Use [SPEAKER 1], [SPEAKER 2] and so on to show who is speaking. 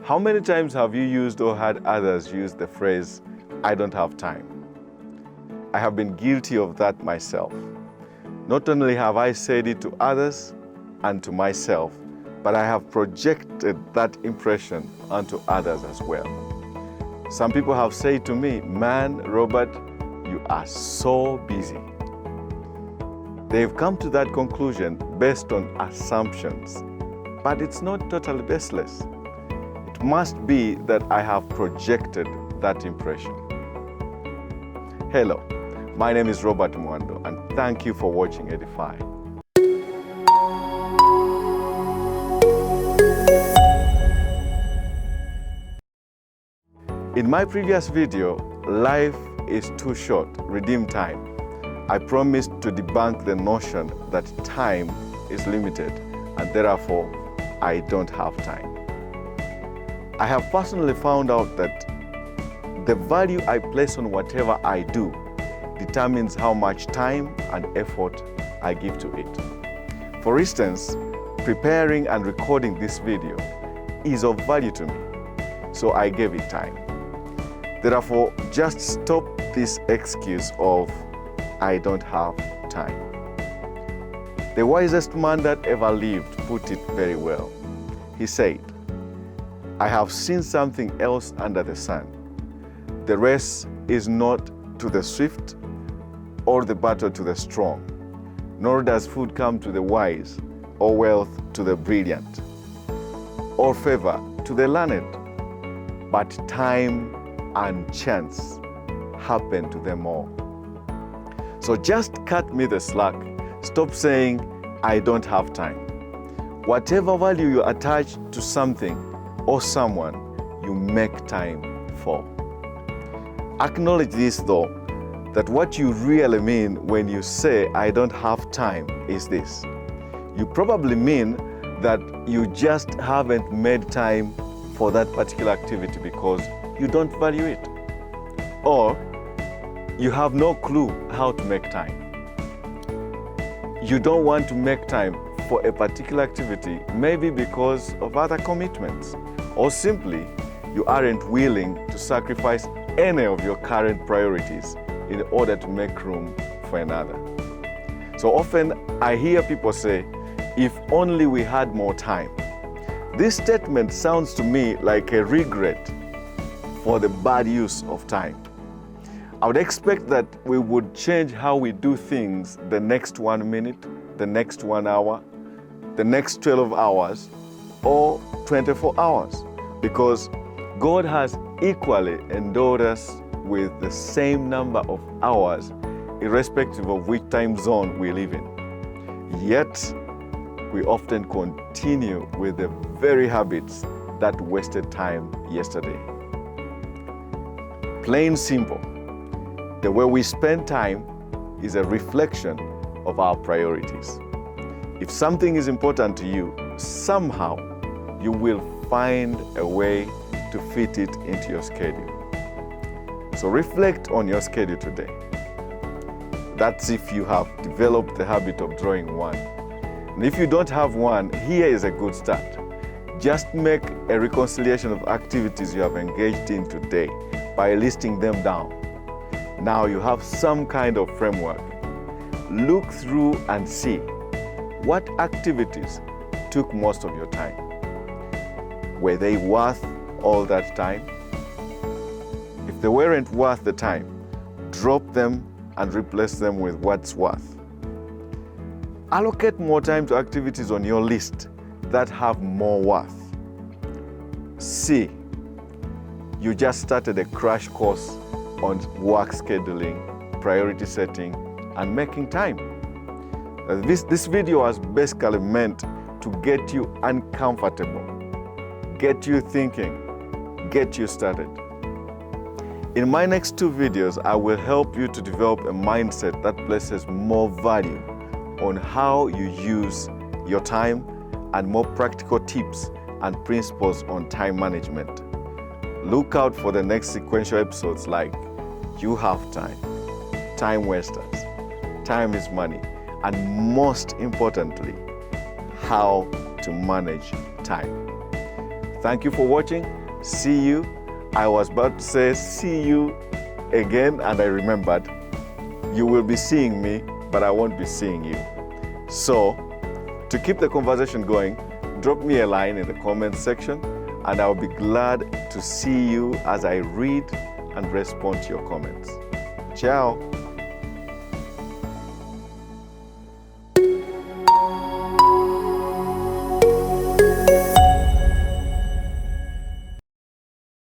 [SPEAKER 1] How many times have you used or heard others use the phrase, "I don't have time"? I have been guilty of that myself. Not only have I said it to others and to myself, but I have projected that impression onto others as well. Some people have said to me, "Man, Robert, you are so busy." They've come to that conclusion based on assumptions, but it's not totally baseless. It must be that I have projected that impression. Hello, my name is Robert Mwando, and thank you for watching Edify. In my previous video, Life is Too Short, Redeem Time, I promised to debunk the notion that time is limited and therefore I don't have time. I have personally found out that the value I place on whatever I do determines how much time and effort I give to it. For instance, preparing and recording this video is of value to me, so I gave it time. Therefore, just stop this excuse of "I don't have time." The wisest man that ever lived put it very well. He said, "I have seen something else under the sun. The race is not to the swift or the battle to the strong, nor does food come to the wise or wealth to the brilliant or favor to the learned, but time and chance happen to them all." So just cut me the slack. Stop saying, "I don't have time." Whatever value you attach to something or someone, you make time for. Acknowledge this though, that what you really mean when you say "I don't have time" is this. You probably mean that you just haven't made time for that particular activity because you don't value it, or you have no clue how to make time. You don't want to make time for a particular activity, maybe because of other commitments, or simply you aren't willing to sacrifice any of your current priorities in order to make room for another. So often I hear people say, "If only we had more time." This statement sounds to me like a regret for the bad use of time. I would expect that we would change how we do things the next 1 minute, the next 1 hour, the next 12 hours, or 24 hours, because God has equally endowed us with the same number of hours, irrespective of which time zone we live in. Yet, we often continue with the very habits that wasted time yesterday. Plain simple, the way we spend time is a reflection of our priorities. If something is important to you, somehow you will find a way to fit it into your schedule. So reflect on your schedule today. That's if you have developed the habit of drawing one. And if you don't have one, here is a good start. Just make a reconciliation of activities you have engaged in today by listing them down. Now you have some kind of framework. Look through and see what activities took most of your time. Were they worth all that time? If they weren't worth the time, drop them and replace them with what's worth. Allocate more time to activities on your list that have more worth. See, you just started a crash course on work scheduling, priority setting, and making time. This video was basically meant to get you uncomfortable, get you thinking, get you started. In my next 2 videos, I will help you to develop a mindset that places more value on how you use your time and more practical tips and principles on time management. Look out for the next sequential episodes like "You Have Time," "Time Wasters," "Time is Money," and most importantly, how to manage time. Thank you for watching. See you. I was about to say see you again, and I remembered. You will be seeing me, but I won't be seeing you. So, to keep the conversation going, drop me a line in the comments section, and I'll be glad to see you as I read and respond to your comments. Ciao.